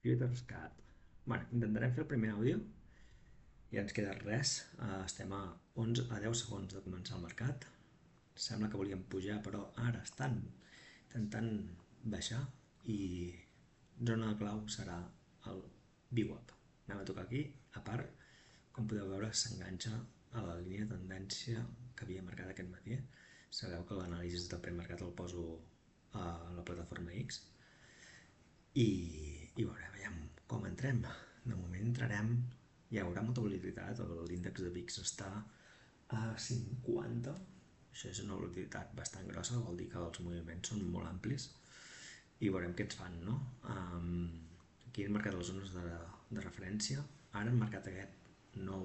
Futures Cat. Bueno, intentarem fer el primer àudio. Ja ens queda res. Estem a 10 segons de començar el mercat. Sembla que volíem pujar, però ara estan intentant baixar i zona clau serà el VWAP. Anem a tocar aquí. A part, com podeu veure, s'enganxa a la línia de tendència que havia marcat aquest matí. Sabeu que l'anàlisi del premercat el poso a la plataforma X i veurem com entrem. De moment entrarem, hi haurà molta volatilitat, l'índex de VIX està a 50, això és una volatilitat bastant grossa, vol dir que els moviments són molt amplis i veurem què ens fan, no? Aquí hem marcat les zones de referència, ara hem marcat aquest nou,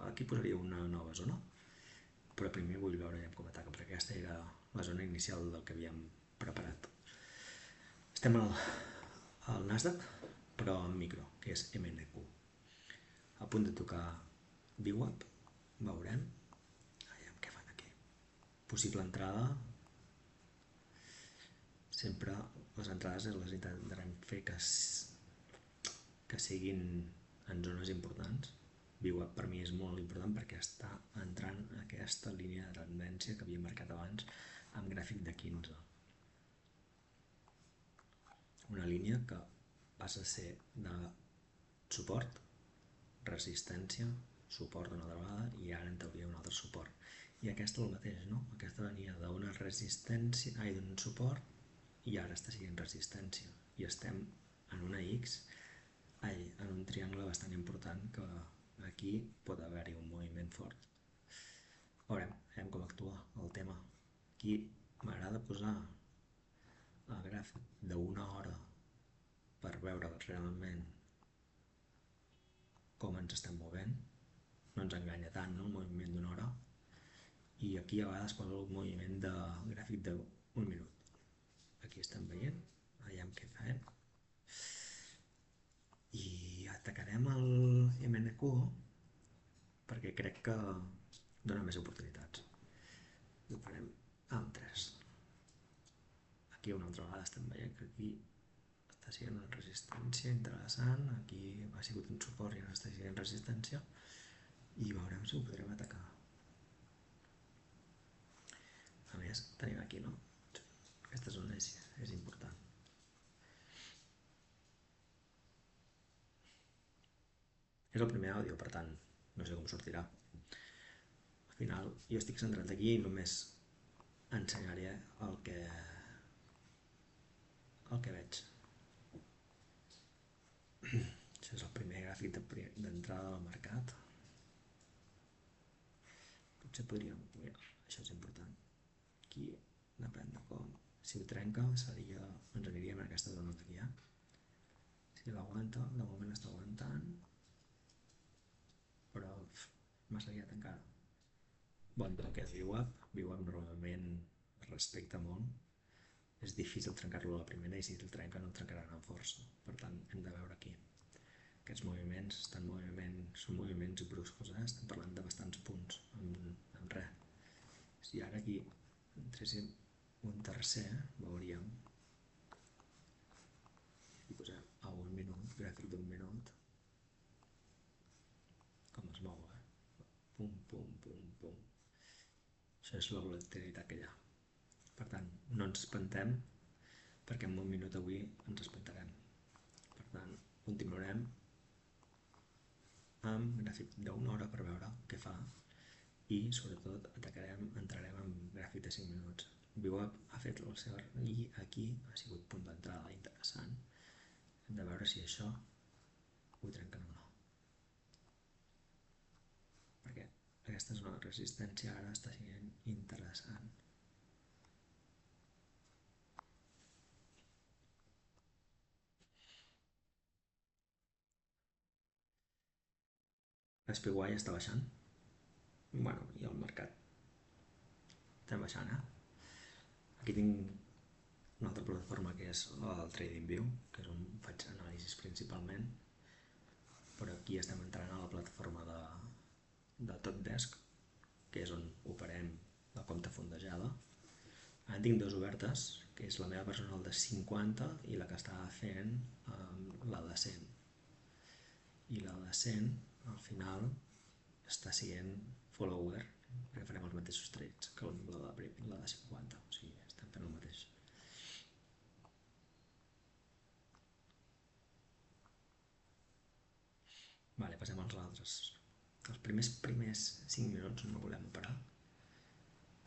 aquí posaria una nova zona, però primer vull veure ja com ataca, perquè aquesta era la zona inicial del que havíem preparat. Estem al Nasdaq, però en micro, que és MNQ. A punt de tocar VWAP, veurem. Aviam què fan aquí. Possible entrada. Sempre les entrades les intentarem fer que siguin en zones importants. VWAP per mi és molt important perquè està entrant a aquesta línia de tendència que havia marcat abans amb gràfic de 15. Una línia que passa a ser de suport, resistència, suport una altra vegada i ara en teoria un altre suport. I aquesta el mateix, no? Aquesta venia d'una resistència, d'un suport i ara està sent resistència. I estem en una X, en un triangle bastant important que aquí pot haver-hi un moviment fort. Veurem com actua el tema. Aquí m'agrada posar el gràfic d'una hora per veure realment com ens estem movent. No ens enganya tant, no?, el moviment d'una hora. I aquí a vegades poso el moviment de gràfic d'un minut. Aquí estem veient, veiem què fem. I atacarem el MNQ perquè crec que dona més oportunitats. I ho farem amb 3. Aquí una altra vegada estem veient que aquí està sent una resistència interessant, aquí ha sigut un suport i ara està sent resistència i veurem si ho podrem atacar. A més, tenim aquí, no? Aquesta zona és important. És el primer àudio, per tant, no sé com sortirà. Al final, jo estic centrat aquí i només ensenyaré el que veig. Això és el primer gràfic d'entrada del mercat. Potser podríem... Mira, això és important. Aquí depèn de com. Si ho trenca, ens aniríem en aquesta zona d'aquí. Si l'aguanta, de moment està aguantant, però m'ha seguit encara. Bon toc és VWAP. VWAP normalment respecta molt. És difícil trencar-lo a la primera i si el trenca no el trencaran amb força. Per tant, hem de veure aquí. Aquests moviments són moviments bruscos, estem parlant de bastants punts amb res. Si ara aquí entréssim un tercer, veuríem, i posem a un minut, gràfic d'un minut, com es mou, pum, pum, pum, pum. Això és la volatilitat que hi ha. Per tant, no ens espantem, perquè en un minut avui ens espantarem. Per tant, continuarem amb gràfic d'una hora per veure què fa i sobretot entrarem en gràfic de 5 minuts. VWAP ha fet el seu i aquí ha sigut punt d'entrada interessant. Hem de veure si això ho trenquen o no, perquè aquesta zona de resistència ara està sent interessant. l'SPY està baixant, bueno, i el mercat està baixant, Aquí tinc una altra plataforma que és el TradingView, que és on faig anàlisis principalment, però aquí estem entrant a la plataforma de Topdesk, que és on operem la compta fondejada. Ara tinc dues obertes, que és la meva personal de 50 i la que estava fent la descent. I la descent, al final, està sent follower, perquè farem els mateixos trets que la de 50, o sigui, estem fent el mateix. Vale, passem als altres. Els primers 5 minuts no volem operar,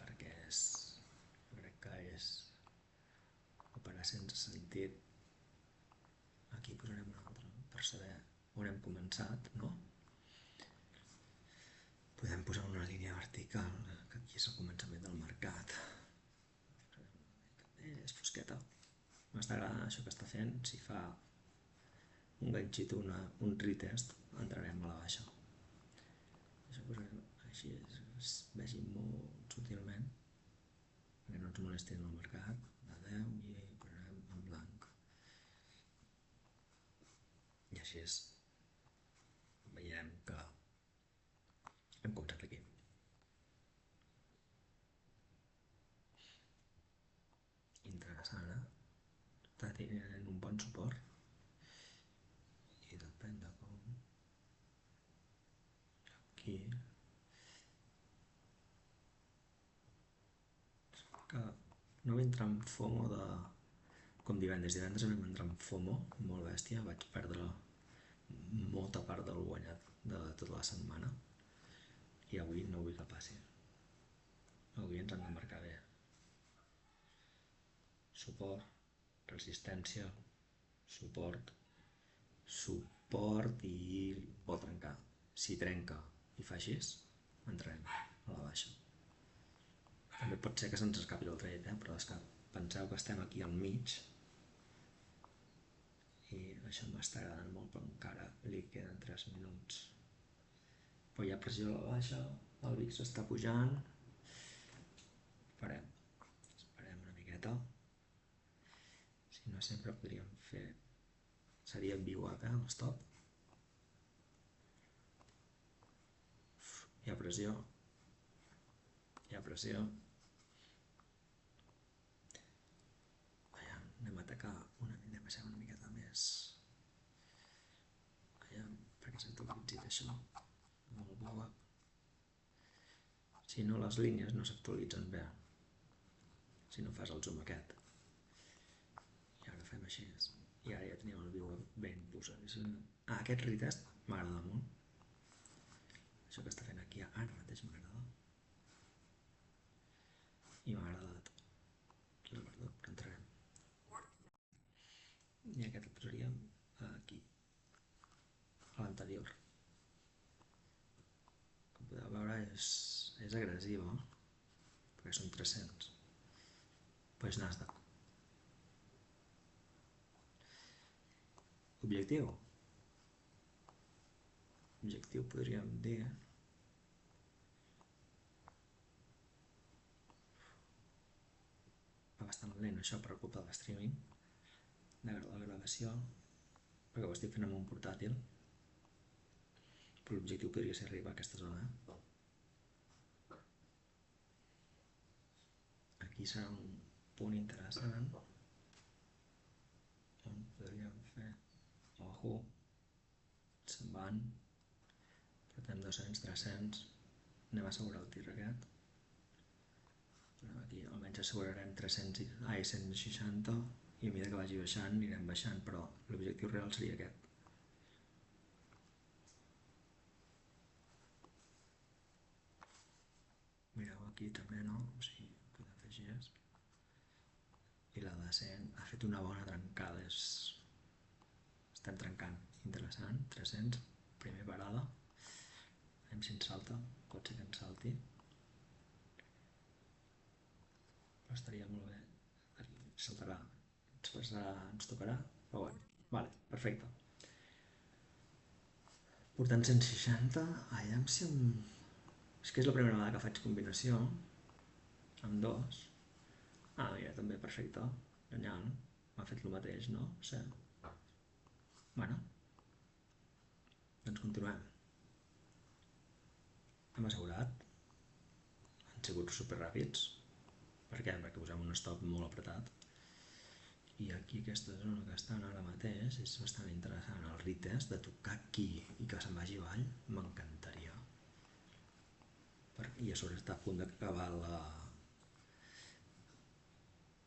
perquè jo crec que és operar sense sentit. Aquí posarem un altre per saber on hem començat, no? Podem posar una línia vertical, que aquí és el començament del mercat. És fosqueta. M'està agradant això que està fent. Si fa un ganxito, un retest, entrarem a la baixa. Això posarem així, es vegi molt sutilment, perquè no ens molesti en el mercat, de 10 i posarem en blanc. I així veiem que hem començat aquí. Interessant, eh? Està tenint un bon suport i depèn de com aquí que no vull entrar en FOMO de com divendres vam entrar en FOMO molt bèstia, vaig perdre molta part del guanyat de tota la setmana i avui no vull que passi. Avui ens hem de marcar bé. Suport, resistència, suport i pot trencar. Si trenca i fa així, entrarem a la baixa. També pot ser que se'ns escapi el trade, però és que penseu que estem aquí al mig i això m'està agradant molt, però encara li queden 3 minuts. Però hi ha pressió a la baixa, el VIX està pujant. Esperem una miqueta. Si no, sempre podríem fer... Seria VWAP, l'stop. Hi ha pressió. Anem a atacar anem a ser una miqueta més. Perquè s'actualitzi això. El VWAP. Si no, les línies no s'actualitzen bé. Si no fas el zoom aquest. I ara fem així. I ara ja tenim el VWAP ben posat. Aquest retest m'agrada molt. Això que està fent aquí ara mateix m'agrada. I m'ha agradat. Aquí la verdad, però entrarem. I aquest el posaríem aquí, a l'anterior. Com podeu veure és agressiva, perquè són 300. Però és Nasdaq. Objectiu podríem dir... Va bastant lent això per culpa de l'streaming, de la gravació, perquè ho estic fent amb un portàtil, però l'objectiu podria ser arribar a aquesta zona. Aquí serà un punt interessant on podríem fer ojo, se'n van, portem 200, 300, anem a assegurar el tir aquest. Aquí almenys assegurarem 160 i a mesura que vagi baixant anirem baixant, però l'objectiu real seria aquest. Mireu aquí també, no? O sigui, podem fer així. I la descent ha fet una bona trencada. Estem trencant. Interessant. 300. Primer parada. Anem si ens salta. Pot ser que ens salti. Però estaria molt bé. Saltarà. Ens tocarà. Però bueno. Vale, perfecte. Portant 160. Aviam si és que és la primera vegada que faig combinació amb dos. Mira, també, perfecte. Genial. M'ha fet el mateix, no? Sí. Bueno. Doncs continuem. Hem assegurat. Han sigut superràpids. Per què? Perquè posem un stop molt apretat. I aquí aquí aquesta zona que estan ara mateix és bastant interessant. El retest de tocar aquí i que se'n vagi avall m'encantaria. I a sobre està a punt d'acabar la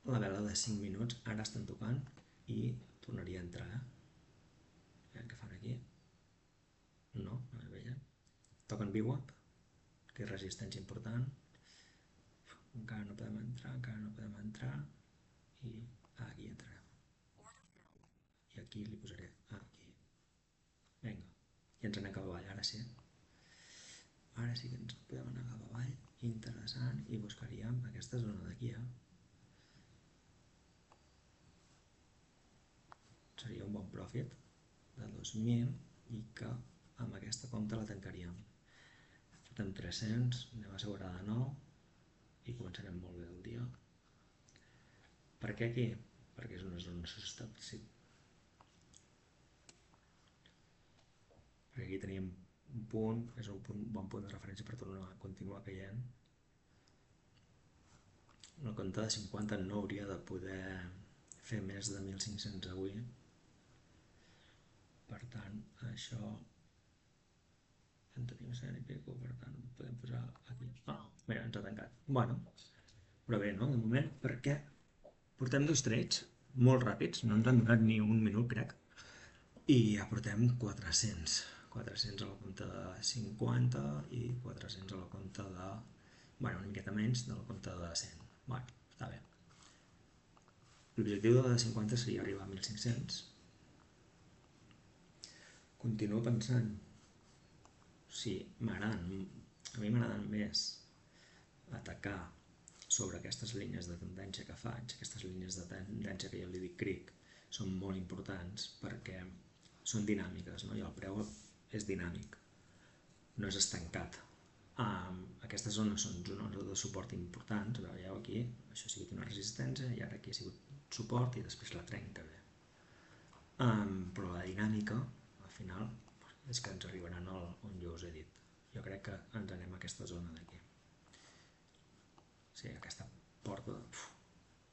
vela de 5 minuts, ara estan tocant i tornaria a entrar. Què fan aquí? No, no és bella. Toquen VWAP, que és resistència important. Encara no podem entrar i aquí entrarem. I aquí li posaré aquí. Vinga, i ens anem cap avall, ara sí. Ara sí que ens podem anar cap avall, interessant, i buscaríem aquesta zona d'aquí, Seria un bon profit de 2.000 i que amb aquesta compta la tancaríem. Fotem 300, anem a assegurar de nou i començarem molt bé el dia. Per què aquí? Perquè és una zona substància. Perquè aquí teníem un punt, és un bon punt de referència per tornar a continuar caient. La compta de 50 no hauria de poder fer més de 1.500 avui. Per tant, això en tenim 100 i pico, per tant, podem posar aquí. Mira, ens ha tancat. Bueno, però bé, no? De moment, perquè portem 2 trades molt ràpids, no ens han donat ni un minut, crec, i ja portem 400. 400 a la compta de 50 i 400 a la compta de... Bueno, una miqueta menys de la compta de 100. Bueno, està bé. L'objectiu de la de 50 seria arribar a 1.500. Continuo pensant, sí, a mi m'agraden més atacar sobre aquestes línies de tendència que faig, aquestes línies de tendència que jo li dic cric, són molt importants perquè són dinàmiques, no? I el preu és dinàmic, no és estancat. Aquestes zones són zones de suport importants, veieu aquí, això ha sigut una resistència i ara aquí ha sigut suport i després la trenca bé. Però la dinàmica, al final, és que ens arribaran on jo us he dit. Jo crec que ens anem a aquesta zona d'aquí. Sí, aquesta porta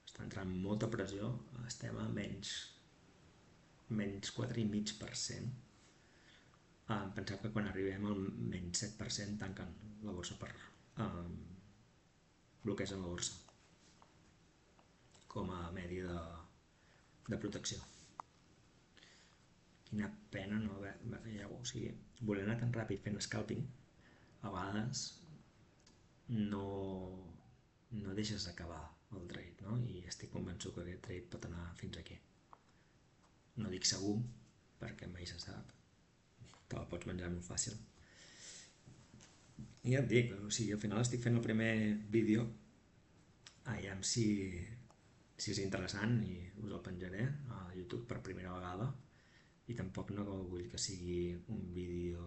està entrant molta pressió, estem a menys 4,5%. Penseu que quan arribem al menys 7% tanquen la borsa per bloquegen la borsa com a medi de protecció. Quina pena no veieu, o sigui, voler anar tan ràpid fent scalping, a vegades no deixes acabar el trade, no? I estic convençut que aquest trade pot anar fins aquí. No dic segur, perquè mai se sap, te la pots menjar molt fàcil. I ja et dic, o sigui, al final estic fent el primer vídeo, aviam si és interessant i us el penjaré a YouTube per primera vegada. I tampoc no vull que sigui un vídeo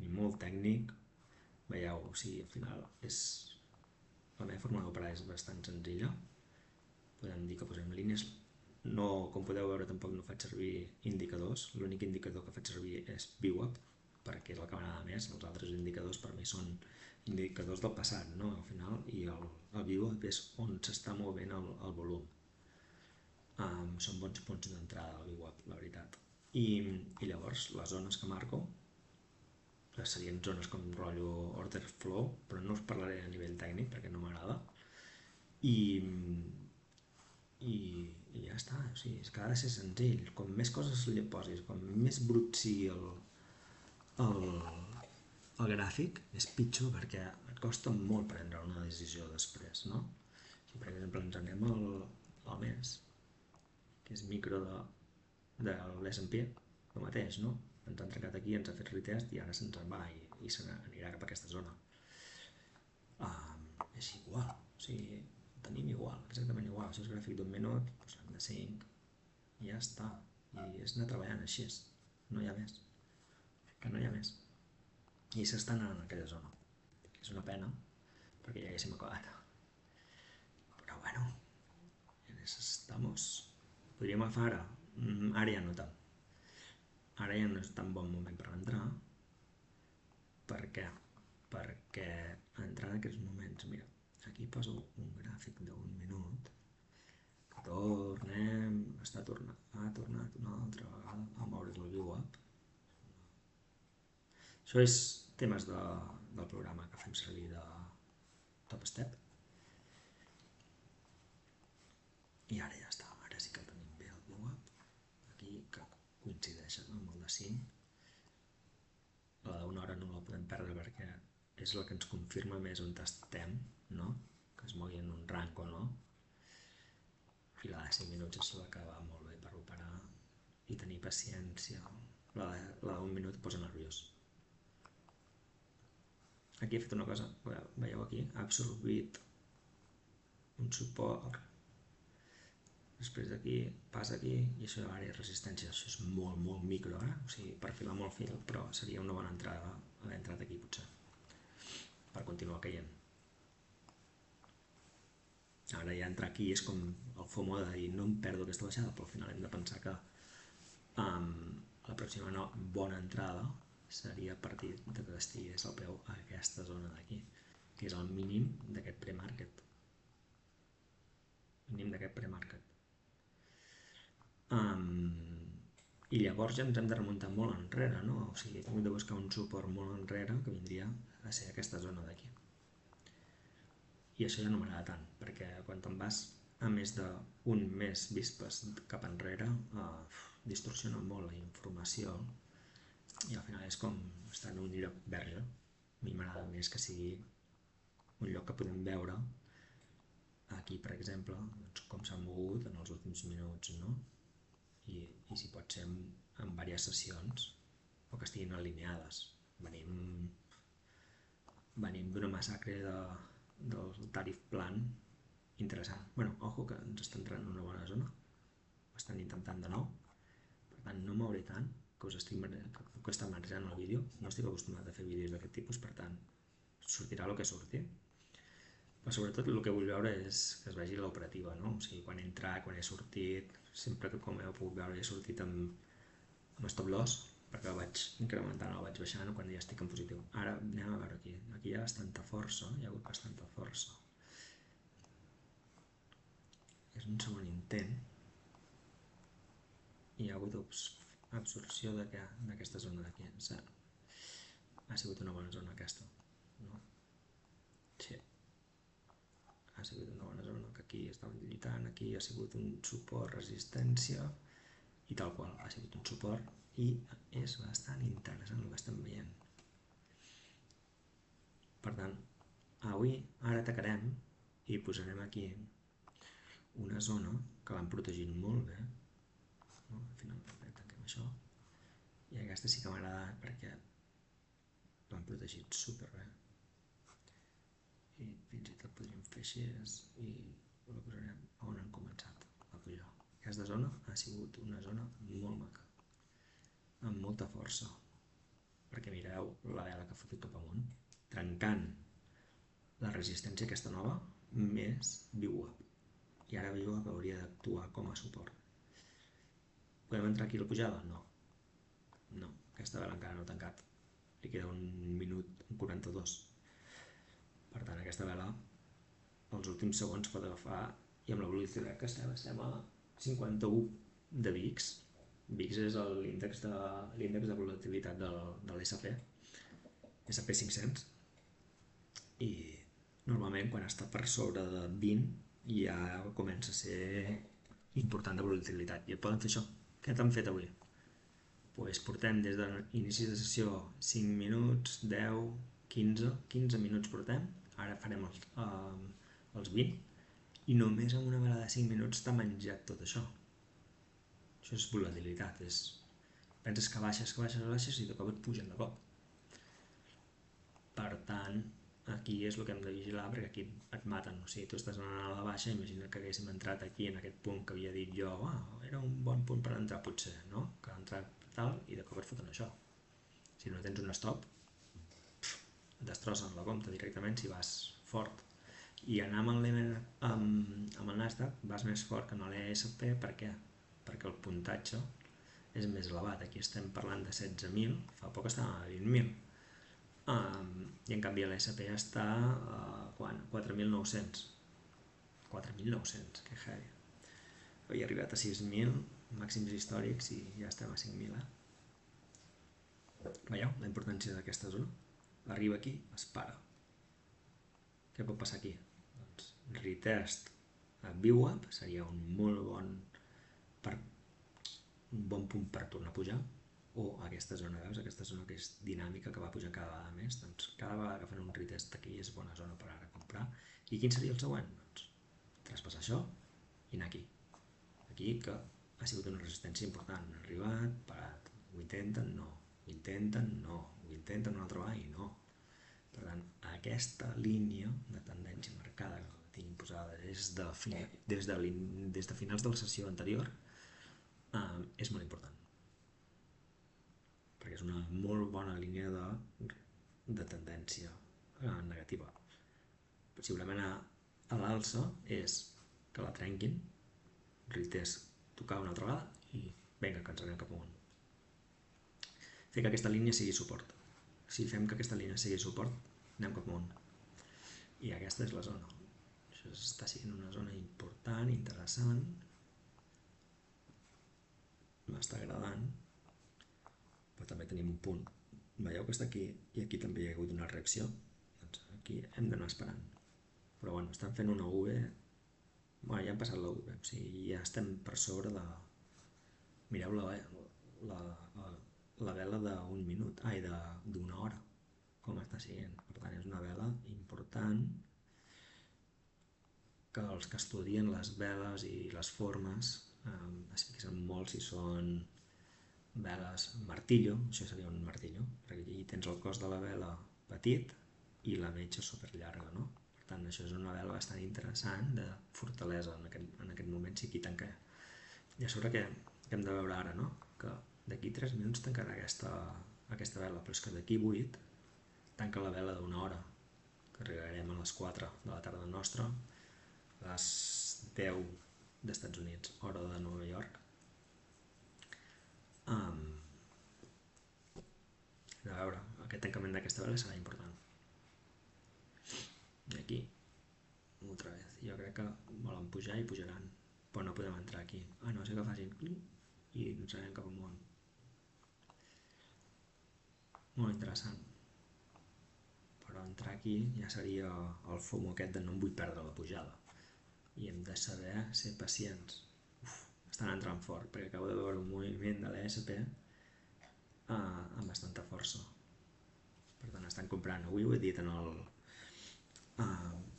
ni molt tècnic. Veieu, o sigui, al final la meva forma d'operar és bastant senzilla. Podem dir que posem línies. No, com podeu veure, tampoc no faig servir indicadors. L'únic indicador que faig servir és VWAP, perquè és el que m'agrada més. Els altres indicadors per mi són indicadors del passat, no? Al final, i el VWAP és on s'està movent el volum. Són bons punts d'entrada al VWAP, la veritat. I llavors les zones que marco serien zones com rotllo order flow, però no us parlaré a nivell tècnic perquè no m'agrada. I ja està, o sigui, és que ha de ser senzill. Com més coses li posis, com més brut sigui el gràfic, és pitjor perquè et costa molt prendre una decisió després, no? Si per exemple ens anem al mes, que és micro de l'S&P, el mateix, no? Ens han trencat aquí, ens ha fet retest i ara se'ns en va i se n'anirà cap a aquesta zona. És igual, o sigui, ho tenim igual, exactament igual. Si és gràfic d'un minut, posem de 5 i ja està. I és anar treballant així, no hi ha més. Que no hi ha més. I s'està anant en aquella zona. És una pena, perquè ja haguéssim acabat. Però bueno, en eso estamos. Podríem agafar ara, ara ja no tant. Ara ja no és tan bon moment per entrar. Per què? Perquè entrar en aquests moments, mira, aquí poso un gràfic d'un minut, que tornem ha tornat una altra vegada a moure's el ViewUp. Això és temes del programa que fem servir de TopStep. I ara ja està, ara sí que el tenim bé el ViewUp. Aquí que coincideix amb el de 5. La d'una hora no la podem perdre perquè és la que ens confirma més on estem, no? Que es mogui en un rang o no. I la de 5 minuts és la que va molt bé per operar i tenir paciència. La d'un minut posa nerviós. Aquí he fet una cosa, veieu aquí, ha absorbit un suport, després d'aquí, passa aquí, i això ara és resistència, això és molt, molt micro, o sigui, perfilar molt fil, però seria una bona entrada haver entrat aquí potser, per continuar caient. Ara ja entrar aquí és com el FOMO de dir no em perdo aquesta baixada, però al final hem de pensar que la pròxima bona entrada seria a partir de que estigués al peu a aquesta zona d'aquí, que és el mínim d'aquest pre-market. Mínim d'aquest pre-market. I llavors ja ens hem de remuntar molt enrere, no? O sigui, hem de buscar un suport molt enrere que vindria a ser aquesta zona d'aquí. I això ja no m'agrada tant, perquè quan te'n vas a més d'un mes vispes cap enrere, distorsiona molt la informació i al final és com estar en un lloc verge. A mi m'agrada més que sigui un lloc que podem veure aquí, per exemple, doncs, com s'ha mogut en els últims minuts, no? I si pot ser en diverses sessions o que estiguin alineades. Venim d'una massacre del tariff plan interessant. Bueno, ojo que ens està entrant en una bona zona, ho estan intentant de nou, per tant no mouré tant, que està marejant el vídeo, no estic acostumat a fer vídeos d'aquest tipus, per tant sortirà el que surti, però sobretot el que vull veure és que es vegi l'operativa, no? O sigui, quan he entrat, quan he sortit, sempre que com heu pogut veure he sortit amb stop loss, perquè el vaig incrementant, el vaig baixant quan ja estic en positiu. Ara anem a veure aquí hi ha bastanta força, hi ha hagut bastanta força. És un segon intent i hi ha hagut absorció d'aquesta zona d'aquí. Ha sigut una bona zona aquesta, no? Sí. Ha sigut una bona zona que aquí estàvem lluitant, aquí ha sigut un suport, resistència i tal qual, ha sigut un suport i és bastant interessant el que estem veient. Per tant, ara atacarem i posarem aquí una zona que l'han protegit molt bé, no? Al final tanquem això i aquesta sí que m'agrada perquè l'han protegit superbé i fins i tot podríem fer així i la posarem on han començat a pujar. Aquesta zona ha sigut una zona molt maca, amb molta força, perquè mireu la vela que ha fotut cap amunt, trencant la resistència aquesta nova més ViewUp, i ara ViewUp hauria d'actuar com a suport. Podem entrar aquí a la pujada? No, aquesta vela encara no ha tancat, li queda un minut 42. Per tant, aquesta vela els últims segons pot agafar i amb la velocitat que estem a 51 de VIX. VIX és l'índex de volatilitat de l'SP, SP 500, i normalment quan està per sobre de 20 ja comença a ser important de volatilitat i et poden fer això. Què t'han fet avui? Pues portem des de l'inici de sessió 5 minuts, 10, 15 minuts portem, ara farem els 20 i només amb una vela de 5 minuts t'ha menjat tot això. Això és volatilitat, penses que baixes i de cop et pugen de cop. Per tant, aquí és el que hem de vigilar perquè aquí et maten, o sigui, tu estàs anant a la baixa, imagina que haguéssim entrat aquí en aquest punt que havia dit jo, era un bon punt per entrar potser, no? Que ha entrat tal i de cop et foten això. Si no tens un stop, et destrossen la compta directament si vas fort. I anar amb el Nasdaq vas més fort que en l'ESP, per què? Perquè el puntatge és més elevat, aquí estem parlant de 16.000, fa poc estàvem a 20.000. I en canvi l'SP està a 4.900, que heavy. havia arribat a 6.000 màxims històrics i ja estem a 5.000. Veieu la importància d'aquesta zona? Arriba aquí, es para. Què pot passar aquí? Doncs retest a VWAP seria un bon punt per tornar a pujar, o aquesta zona, veus? Aquesta zona que és dinàmica, que va pujar cada vegada més, doncs cada vegada que fan un retest aquí és bona zona per ara comprar. I quin seria el següent? Doncs traspassar això i anar aquí. Aquí que ha sigut una resistència important, han arribat, parat, ho intenten, no, ho intenten, no, ho intenten una altra vegada i no. Per tant, aquesta línia de tendència marcada que tinc posada des de finals de la sessió anterior és molt important, perquè és una molt bona línia de tendència negativa. Si volem anar a l'alça és que la trenquin, retest, tocar una altra vegada i vinga, que ens anem cap amunt. Fer que aquesta línia sigui suport. Si fem que aquesta línia sigui suport, anem cap amunt. I aquesta és la zona. Això està sent una zona important, interessant. M'està agradant. Però també tenim un punt. Veieu que està aquí i aquí també hi ha hagut una reacció. Doncs aquí hem d'anar esperant. Però bueno, estan fent una UV. Bueno, ja hem passat la UV. O sigui, ja estem per sobre de... Mireu la vela d'un minut, d'una hora, com està siguent. Per tant, és una vela important que els que estudien les veles i les formes es fixen molt si són veles martillo, això seria un martillo, perquè aquí tens el cos de la vela petit i la metxa superllarga, no? Per tant, això és una vela bastant interessant de fortalesa en aquest moment, si aquí tanca. I a sobre què hem de veure ara, no? Que d'aquí 3 minuts tancarà aquesta vela, però és que d'aquí 8 tanca la vela d'una hora, que arribarem a les 4 de la tarda nostra, a les 10 d'Estats Units, hora de Nova York. De veure, aquest tancament d'aquesta vela serà important. I aquí, altra vegada, jo crec que volen pujar i pujaran, però no podem entrar aquí. No sé que facin clic i ens anem cap amunt. Molt interessant. Però entrar aquí ja seria el FOMO aquest de no em vull perdre la pujada. I hem de saber ser pacients. Estan entrant fort, perquè acabo de veure un moviment de l'ESP amb bastanta força. Per tant, estan comprant. Avui ho he dit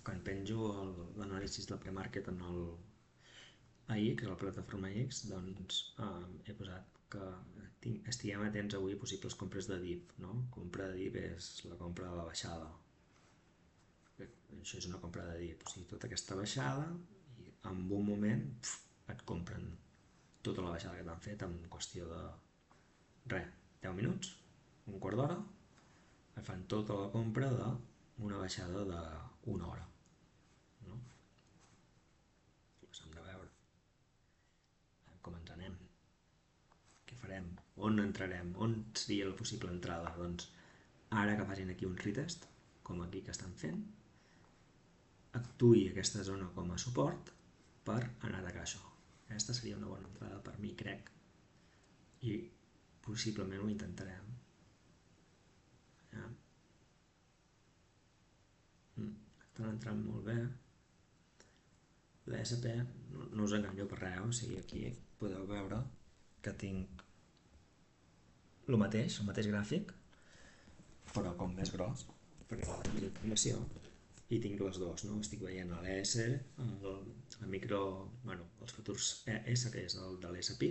quan penjo l'anàlisi del pre-market en el AX, la plataforma AX, doncs he posat que estiguem atents avui a possibles compres de DIP, no? Compra de DIP és la compra de la baixada. Això és una compra de DIP, o sigui, tota aquesta baixada i en un moment et compren tota la baixada que t'han fet en qüestió de 10 minuts, un quart d'hora, et fan tota la compra d'una baixada d'una hora, no? Doncs hem de veure com ens anem, què farem, on entrarem, on seria la possible entrada. Doncs ara que facin aquí un retest, com aquí que estan fent, actuï aquesta zona com a suport per anar a atacar això. Aquesta seria una bona entrada per mi, crec, i possiblement ho intentarem. Estan entrant molt bé. L'ESP no us enganyo per res, o sigui, aquí podeu veure que tinc el mateix gràfic, però com més gros, perquè la informació, i tinc les dues, no? Estic veient l'ES, el micro, bueno, els futurs ES, que és el de l'SP,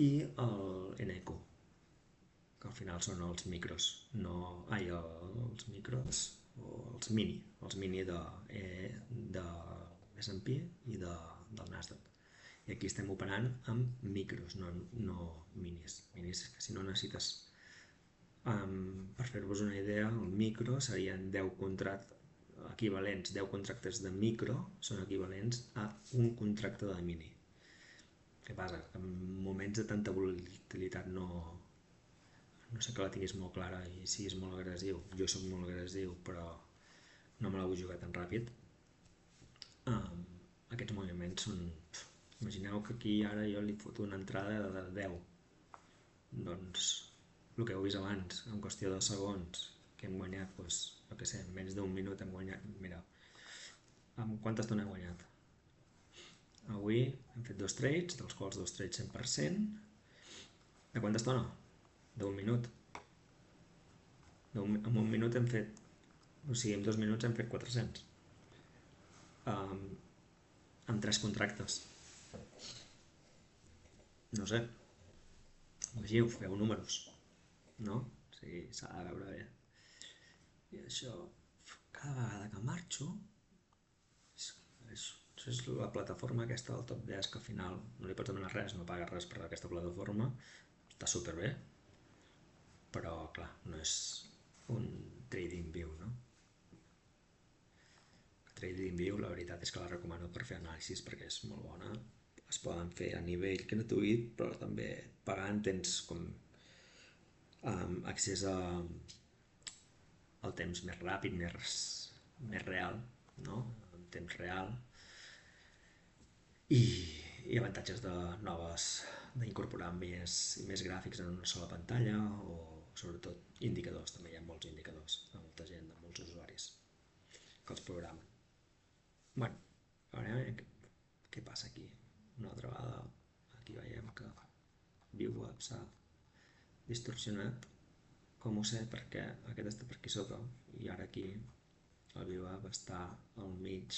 i el NQ, que al final són els micros, els micros, o els mini de S&P i del Nasdaq. I aquí estem operant amb micros, no minis. Minis que si no necessites, per fer-vos una idea, el micro serien 10 equivalents, 10 contractes de micro són equivalents a un contracte de mini. Què passa? En moments de tanta volatilitat no sé que la tinguis molt clara i siguis molt agressiu. Jo soc molt agressiu, però no me la vull jugar tan ràpid. Aquests moviments són Imagineu que aquí ara jo li foto una entrada de 10. Doncs el que heu vist abans, en qüestió de segons, que hem guanyat, doncs, no què sé, en menys d'un minut hem guanyat. Mira, amb quanta estona hem guanyat? Avui hem fet 2 trades, dels quals 2 trades 100%. De quanta estona? D'un minut. En un minut hem fet, o sigui, en 2 minuts hem fet 400. Amb 3 contractes. No sé, llegiu, feu números, no? O sigui, s'ha de veure bé. I això, cada vegada que marxo, és la plataforma aquesta del Top 10 que al final no li pots demanar res, no pagues res per aquesta plataforma, està superbé, però clar, no és un trading view, no? TradingView la veritat és que la recomano per fer anàlisis perquè és molt bona. Es poden fer a nivell gratuït, però també pagant tens com accés al temps més ràpid, més real, no? En temps real. I avantatges de noves, d'incorporar més gràfics en una sola pantalla o sobretot indicadors, també hi ha molts indicadors de molta gent, de molts usuaris que els programen. Bueno, a veure què passa aquí. Una altra vegada, aquí veiem que ViewWeb s'ha distorsionat. Com ho sé? Perquè aquest està per aquí sota i ara aquí el ViewWeb està al mig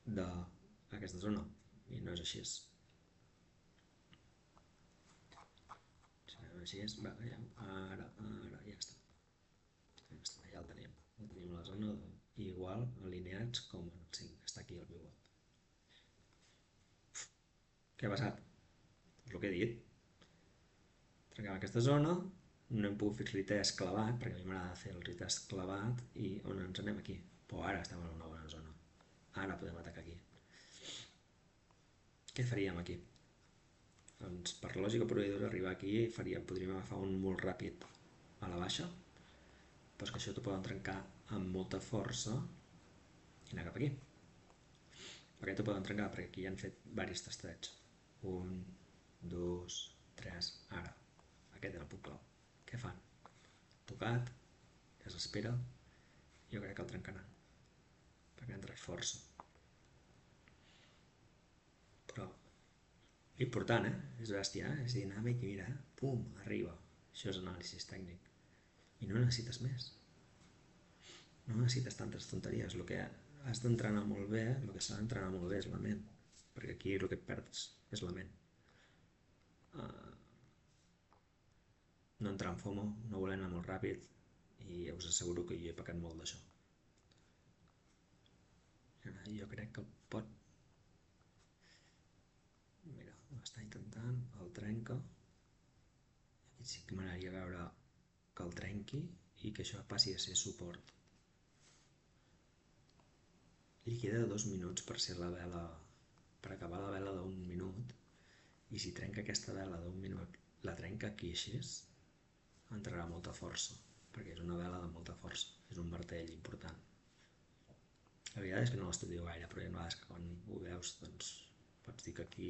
d'aquesta zona i no és així. Si no és així, va, ara ja està. Ja el tenim. El tenim a la zona igual alineats com el 5. Està aquí el ViewWeb. Què ha passat? És el que he dit. Trencava aquesta zona, no hem pogut fer el retest clavat, perquè a mi m'agrada fer el retest clavat, i on ens anem aquí? Però ara estem en una bona zona. Ara podem atacar aquí. Què faríem aquí? Doncs per lògica proveïdora arribar aquí podríem agafar un molt ràpid a la baixa, però és que això t'ho poden trencar amb molta força i anar cap aquí. Per què t'ho poden trencar? Perquè aquí han fet diversos tastets. 1, 2, 3, ara. Aquest era el punt clau. Què fan? Tocat, ja s'espera, jo crec que el trencaran, perquè han tret força. Però important, és bèstia, és dinàmic i mira, pum, arriba. Això és anàlisi tècnic. I no necessites més. No necessites tantes tonteries. El que has d'entrenar molt bé, el que s'ha d'entrenar molt bé és la ment, perquè aquí el que et perds és la ment. No entrar en FOMO, no voler anar molt ràpid, i us asseguro que jo he pecat molt d'això. Jo crec que pot... Mira, ho està intentant, el trenca. Aquí sí que m'agradaria veure que el trenqui i que això passi a ser suport. Li queda 2 minuts per ser la vela, per acabar la vela d'un minut, i si trenca aquesta vela d'un minut, la trenca aquí així, entrarà molta força, perquè és una vela de molta força, és un martell important. La veritat és que no l'estudio gaire, però hi ha vegades que quan ho veus doncs pots dir que aquí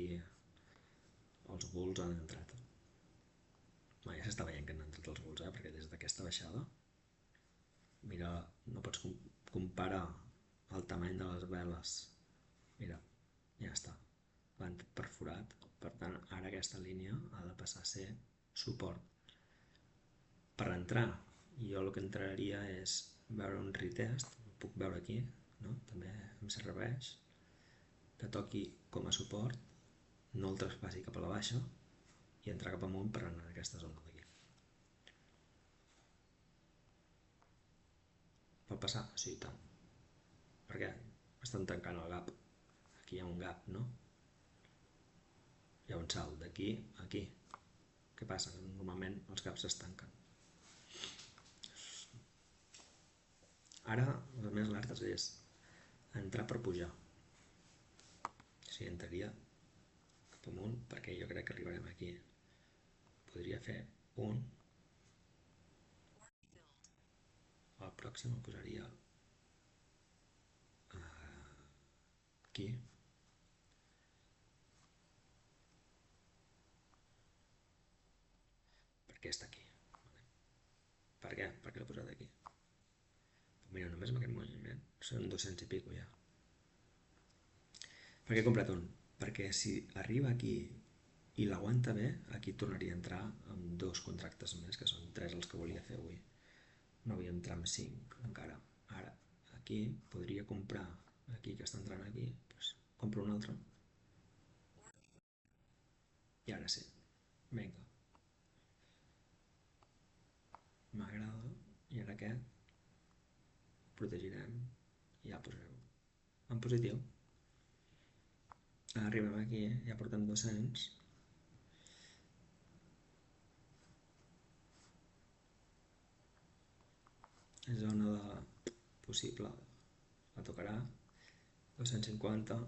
els bulls han entrat. Ja s'està veient que han entrat els bulls, perquè des d'aquesta baixada, mira, no pots comparar el tamany de les veles. Mira, ja està, l'han perforat, per tant ara aquesta línia ha de passar a ser suport. Per entrar, jo el que entraria és veure un retest, ho puc veure aquí, no? També em serveix, que toqui com a suport, no el traspassi cap a la baixa i entrar cap amunt per anar a aquesta zona d'aquí. Pot passar? Sí, tant. Perquè estan tancant el gap. Aquí hi ha un gap, no? Hi ha un salt d'aquí a aquí. Què passa? Normalment els gaps es tanquen. Ara, el més alertes és entrar per pujar. Sí, entraria cap amunt, perquè jo crec que arribarem aquí. Podria fer un. El pròxim el posaria aquí. aquesta aquí. Per què? Per què l'he posat aquí? Mira, només amb aquest moviment són 200 i pico ja. Per què he comprat un? Perquè si arriba aquí i l'aguanta bé, aquí tornaria a entrar amb 2 contractes més, que són 3 els que volia fer avui. No vull entrar amb 5 encara. Ara, aquí podria comprar, aquí que està entrant aquí, doncs compro un altre. I ara sí. Vinga. M'agrada. I ara aquest protegirem i ja el posarem en positiu. Arribem aquí, ja portem 200. Zona de possible, la tocarà. 250,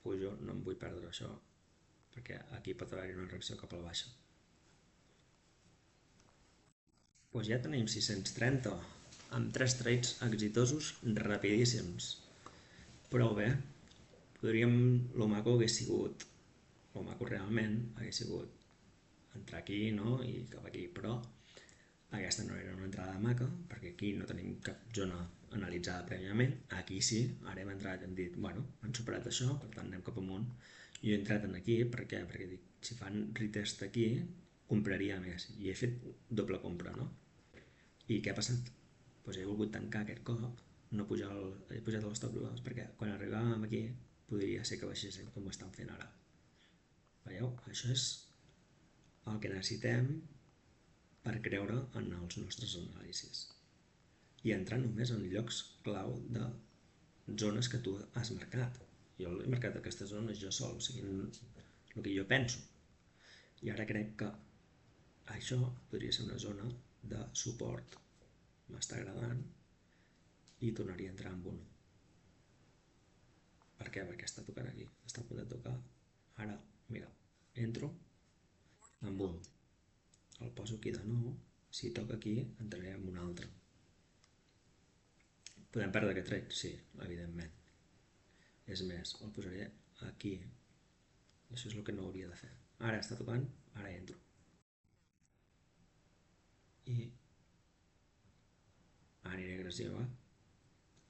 pujo, no em vull perdre això, perquè aquí pot haver-hi una reacció cap a la baixa. Doncs ja tenim 630, amb 3 trades exitosos rapidíssims. Prou bé. Podríem, lo maco hagués sigut, lo maco realment hagués sigut entrar aquí, no?, i cap aquí, però aquesta no era una entrada maca, perquè aquí no tenim cap zona analitzada prèviament. Aquí sí, ara hem entrat i hem dit, bueno, han superat això, per tant anem cap amunt. Jo he entrat en aquí, per què? Perquè dic, si fan retest aquí, compraria més. I he fet doble compra, no? I què ha passat? Doncs he volgut tancar aquest cop, no pujar he pujat el stop loss, perquè quan arribàvem aquí podria ser que baixéssim com ho estan fent ara. Veieu? Això és el que necessitem per creure en els nostres anàlisis i entrar només en llocs clau de zones que tu has marcat. Jo he marcat aquestes zones jo sol, o sigui, el que jo penso. I ara crec que això podria ser una zona de suport. M'està agradant i tornaria a entrar amb un. Per què? Perquè està tocant aquí, està a punt de tocar. Ara, mira, entro amb un, el poso aquí de nou, si toca aquí entraré amb un altre. Podem perdre aquest trade? Sí, evidentment. És més, el posaré aquí. Això és el que no hauria de fer. Ara està tocant, ara entro. I aniré agressiva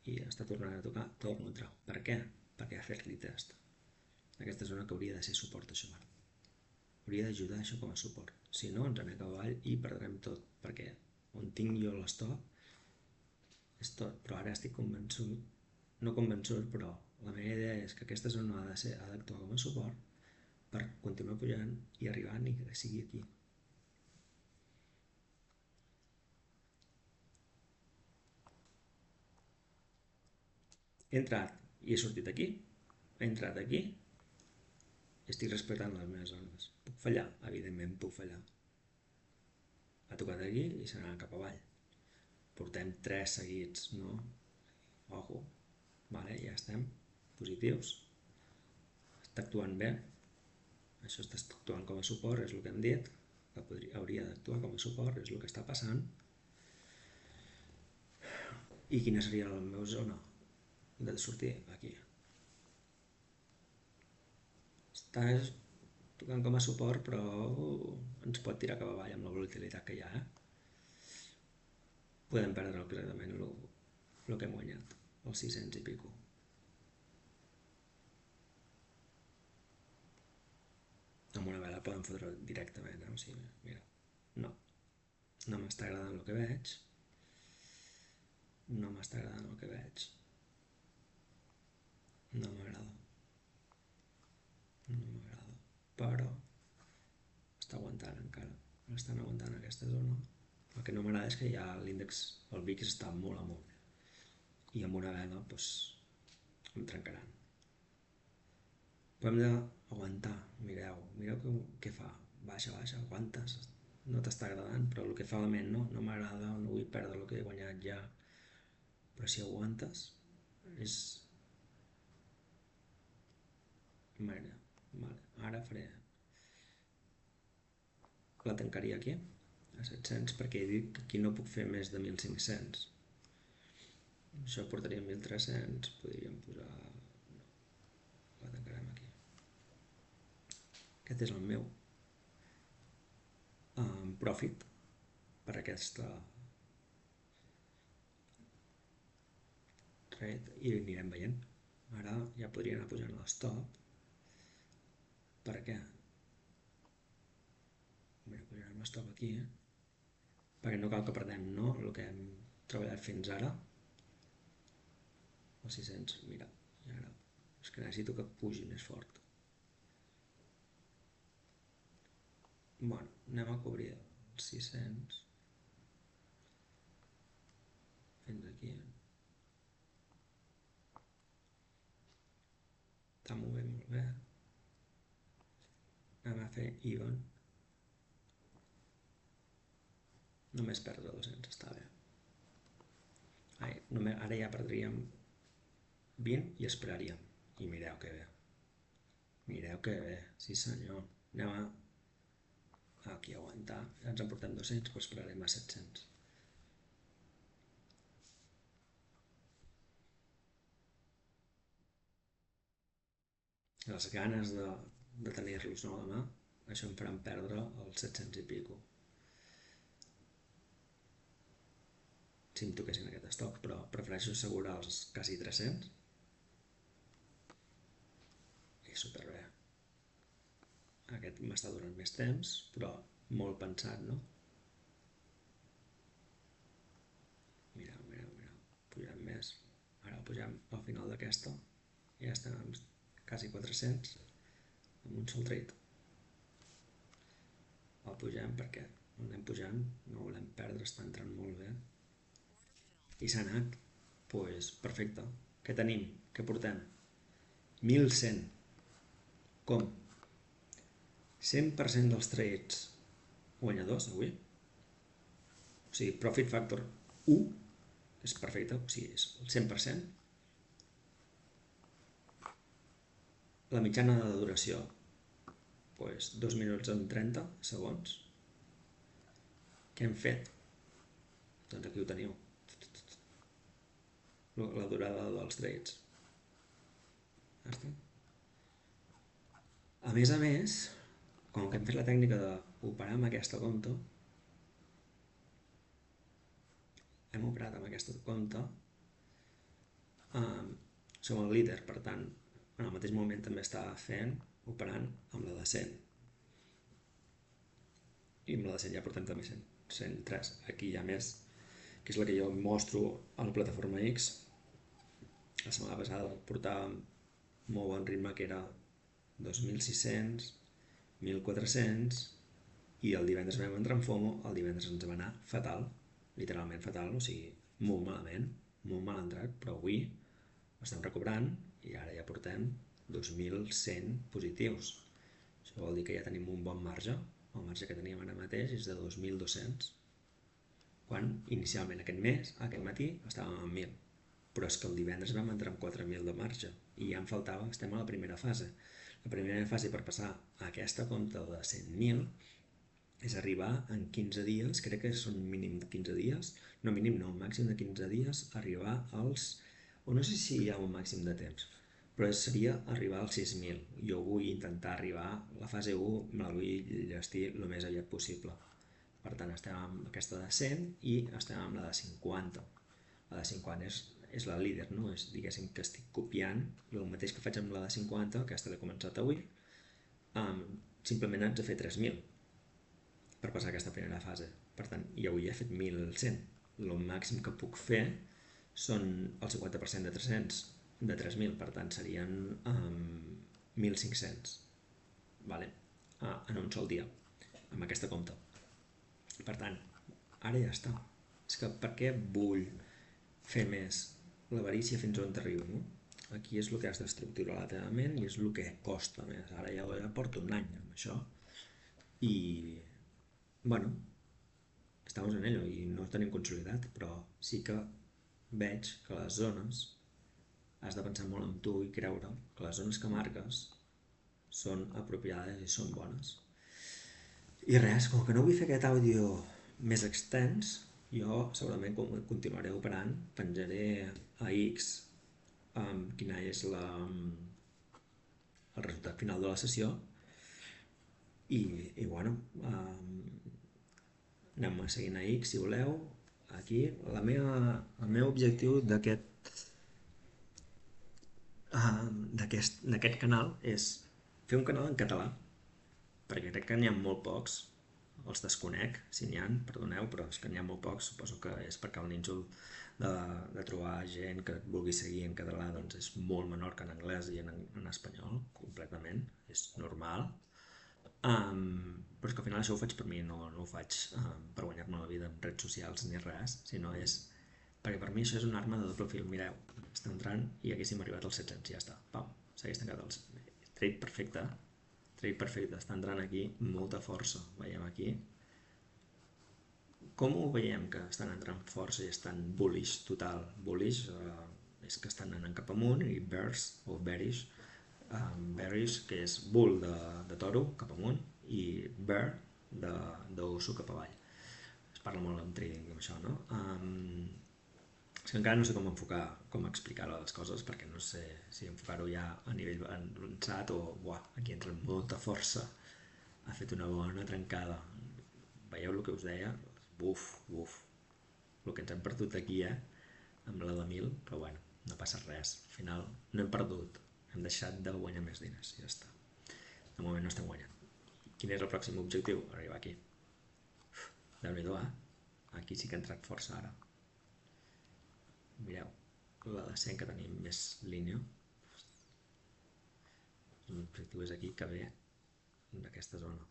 i està tornant a tocar tot el contra. Per què? Perquè ha fet retest. Aquesta zona que hauria de ser suport, això ara. Hauria d'ajudar això com a suport. Si no, ens anem cap avall i perdrem tot, perquè on tinc jo l'estop és tot. Però ara estic convençut, no convençut, però la meva idea és que aquesta zona ha d'actuar com a suport per continuar pujant i arribar ni que sigui aquí. He entrat i he sortit aquí, he entrat aquí i estic respectant les meves zones. Puc fallar? Evidentment puc fallar. Ha tocat aquí i se n'ha cap avall. Portem 3 seguits, no? Ojo, vale, ja estem positius. Està actuant bé. Això està actuant com a suport, és el que hem dit, que hauria d'actuar com a suport, és el que està passant. I quina seria la meva zona de sortir? Aquí. Està tocant com a suport, però ens pot tirar cap avall amb la volatilitat que hi ha. Podem perdre exactament el que hem guanyat, els 600 i pico. Amb una vela poden fotre directament, o sigui, mira, no m'està agradant el que veig, no m'agrada, però està aguantant encara, estan aguantant aquesta zona. El que no m'agrada és que ja l'índex, el VIX està molt amunt i amb una vela doncs em trencaran. Però hem d'aguantar, mireu què fa, baixa, aguantes, no t'està agradant, però el que fa la ment no m'agrada, no vull perdre el que he guanyat ja, però si aguantes és... Vale, ara faré... La tancaria aquí, a 700, perquè he dit que aquí no puc fer més de 1.500. Això portaria 1.300, podríem posar... No, la tancarem aquí. Aquest és el meu profit per aquesta trade i anirem veient. Ara ja podria anar pujant l'stop. Per què? Mira, posarem l'stop aquí, perquè no cal que perdem, no?, el que hem treballat fins ara. Els 600, mira, i ara és que necessito que pugi més fort. Bueno, anem a cobrir els 600 fins aquí. Està movent molt bé. Anem a fer even. Només perdre 200 està bé. Ara ja perdríem 20 i esperaríem. I mireu que bé. Mireu que bé, sí senyor. Anem a aquí a aguantar. Ja ens en portem 200, però esperarem a 700. Les ganes de tenir-los a la mà, això em faran perdre els 700 i pico. Si em toquessin aquest estoc, però prefereixo assegurar els quasi 300. I superbé. Aquest m'està durant més temps, però molt pensat, no? Mireu, pugem més. Ara pugem al final d'aquesta i ja estem amb quasi 400 amb un sol trade. El pugem perquè no anem pujant, no volem perdre, està entrant molt bé. I s'ha anat. Pues perfecte. Què tenim? Què portem? 1.100. Com? 100% dels trades guanyadors avui. O sigui, profit factor 1 és perfecte, o sigui, és el 100%. La mitjana de duració, pues 2 minuts amb 30 segons. Què hem fet? Doncs aquí ho teniu. La durada dels trades. Ja està. A més, com que hem fet la tècnica d'operar amb aquesta compte, hem operat amb aquesta compte, som el líder, per tant, en el mateix moment també està operant amb la de 100. I amb la de 100 ja portem també 103. Aquí hi ha més, que és la que jo mostro a la plataforma X. La setmana passada portàvem molt bon ritme, que era 2.600, 1.400, i el divendres vam entrar en FOMO, el divendres ens va anar fatal, literalment fatal, o sigui, molt malament, molt mal entrat, però avui estem recobrant i ara ja portem 2.100 positius. Això vol dir que ja tenim un bon marge. El marge que teníem ara mateix és de 2.200, quan inicialment aquest matí estàvem en 1.000. Però és que el divendres vam entrar amb 4.000 de marge i ja em faltava, estem a la primera fase. La primera fase per passar a aquesta compta de 100.000 és arribar en 15 dies, crec que són mínim de 15 dies, no mínim no, màxim de 15 dies, arribar als, o no sé si hi ha un màxim de temps, però seria arribar als 6.000. Jo vull intentar arribar a la fase 1, me la vull llestir el més aviat possible. Per tant, estem amb aquesta de 100 i estem amb la de 50. La de 50 és la líder, no? És, diguéssim, que estic copiant el mateix que faig amb la de 50, aquesta l'he començat avui, simplement haig de fer 3.000 per passar aquesta primera fase. Per tant, i avui he fet 1.100. El màxim que puc fer són el 50% de 300, de 3.000, per tant serien 1.500, vale? En un sol dia, amb aquesta compta. Per tant, ara ja està. És que per què vull fer més l'avarícia fins on t'arriba, no? Aquí és el que has d'estructurar la teva ment i és el que costa més. Ara ja porto un any amb això i, bueno, estamos en ello i no ho tenim consolidat, però sí que veig que les zones, has de pensar molt en tu i creure que les zones que marques són apropiades i són bones. I res, com que no vull fer aquest àudio més extens, jo segurament continuaré operant, penjaré a X quina és el resultat final de la sessió i bueno, Anem seguint a X, si voleu. Aquí, el meu objectiu d'aquest canal és fer un canal en català, perquè crec que n'hi ha molt pocs, els desconec, si n'hi ha, perdoneu, però és que n'hi ha molt pocs, suposo que és perquè el nínxol de trobar gent que et vulgui seguir en català doncs és molt menor que en anglès i en espanyol, completament, és normal. Però és que al final això ho faig per mi, no ho faig per guanyar-me la vida en redes socials ni res, sinó és perquè per mi això és una arma de doble fil. Mireu, està entrant i haguéssim arribat als 700, ja està, pam, s'hagués tancat els... Trade perfecte, està entrant aquí molta força, veiem aquí. Com ho veiem que estan entrant força i estan bullish total? Bullish és que estan anant cap amunt i bears o bearish, que és bull de toro cap amunt i bear d'osso cap avall. Es parla molt en trading amb això, no? És que encara no sé com explicar les coses, perquè no sé si enfocar-ho ja a nivell avançat o aquí entra molta força, ha fet una bona trencada. Veieu el que us deia? Buf, el que ens hem perdut aquí, amb la de 1000, però bueno, no passa res, al final no hem perdut, hem deixat de guanyar més diners, ja està. De moment no estem guanyant. Quin és el pròxim objectiu? Arribar aquí. Déu-n'hi-do, Aquí sí que ha entrat força ara. Mireu, la de 100 que tenim més línia. L'objectiu és aquí, que ve d'aquesta zona.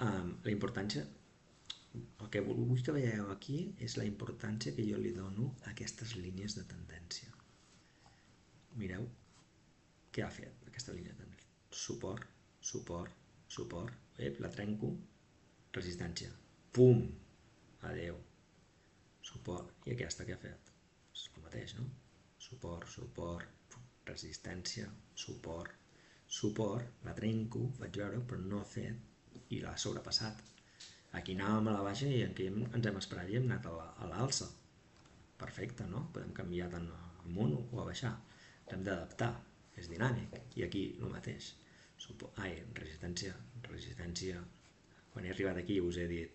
La importància, el que vull que veieu aquí és la importància que jo li dono a aquestes línies de tendència. Mireu què ha fet aquesta línia de tendència. Suport, suport, suport, la trenco, resistència, pum, adeu, suport, i aquesta què ha fet? És el mateix, no? Suport, suport, resistència, suport, suport, la trenco, vaig veure, però no ha fet i l'ha sobrepassat. Aquí anàvem a la baixa i aquí ens hem esperat i hem anat a l'alça. Perfecte, no? Podem canviar tant amunt o a baixar. Ens hem d'adaptar, és dinàmic. I aquí el mateix. Resistència, resistència. Quan he arribat aquí us he dit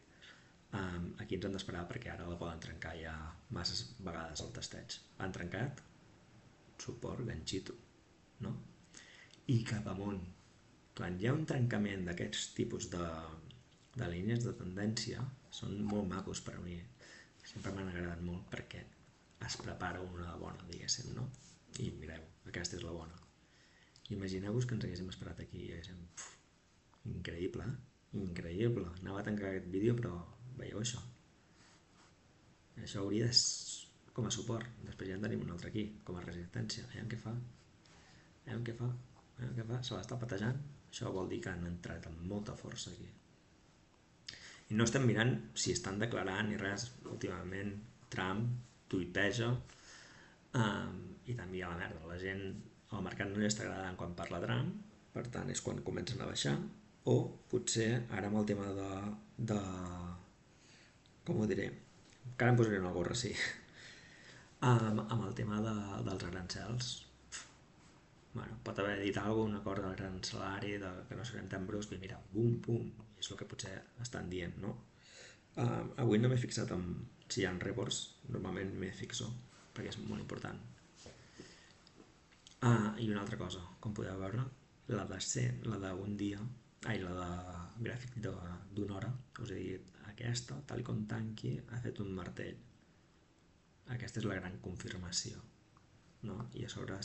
aquí ens hem d'esperar perquè ara la poden trencar ja masses vegades el testeig. L'han trencat, suport, ganxito, no? I cap amunt. Quan hi ha un trencament d'aquests tipus de línies de tendència, són molt macos per a mi. Sempre m'han agradat molt perquè es prepara una bona, diguéssim, no? I mireu, aquesta és la bona. Imagineu-vos que ens haguéssim esperat aquí i haguéssim... Increïble, increïble. Anava a tancar aquest vídeo, però veieu això? Això hauria de ser com a suport. Després ja en tenim un altre aquí, com a resistència. Veiem què fa. Veiem què fa. Veiem què fa. Se l'està patejant. Això vol dir que han entrat amb molta força aquí. I no estem mirant si estan declarant ni res. Últimament Trump tuiteja i també hi ha la merda. La gent, al mercat no li està agradant quan parla Trump, per tant és quan comencen a baixar, o potser ara amb el tema com ho diré, que ara em posaré una gorra, sí, amb el tema dels arancels, bueno, pot haver dit alguna un acord del gran salari, que no serem tan bruscs, i mira, bum, pum, és el que potser estan dient, no? Avui no m'he fixat en si hi ha reports, normalment m'hi fixo, perquè és molt important. I una altra cosa, com podeu veure, la de 100, la d'un dia, la de gràfic d'una hora, us he dit, aquesta, tal com tanqui, ha fet un martell. Aquesta és la gran confirmació, no? I a sobre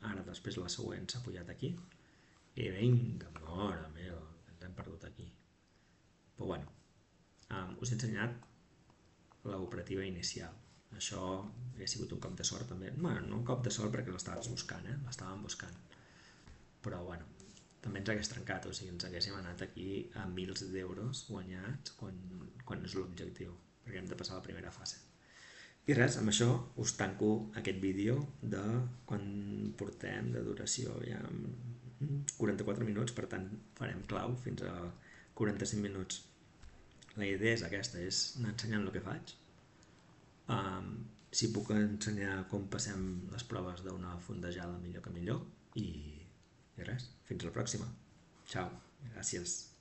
ara després la següent s'ha pujat aquí, i vinga, mare meva, ens hem perdut aquí. Però bueno, us he ensenyat l'operativa inicial. Això hauria sigut un cop de sort també. Bueno, no un cop de sort perquè l'estaves buscant, l'estàvem buscant. Però bueno, també ens hagués trencat, o sigui, ens haguéssim anat aquí a milers d'euros guanyats quan és l'objectiu, perquè hem de passar la primera fase. I res, amb això us tanco aquest vídeo de quan portem de duració, ja 44 minuts, per tant farem clau fins a 45 minuts. La idea és aquesta, és anar ensenyant el que faig. Si puc ensenyar com passem les proves d'una fondejada millor que millor, i res, fins la pròxima. Ciao, gràcies.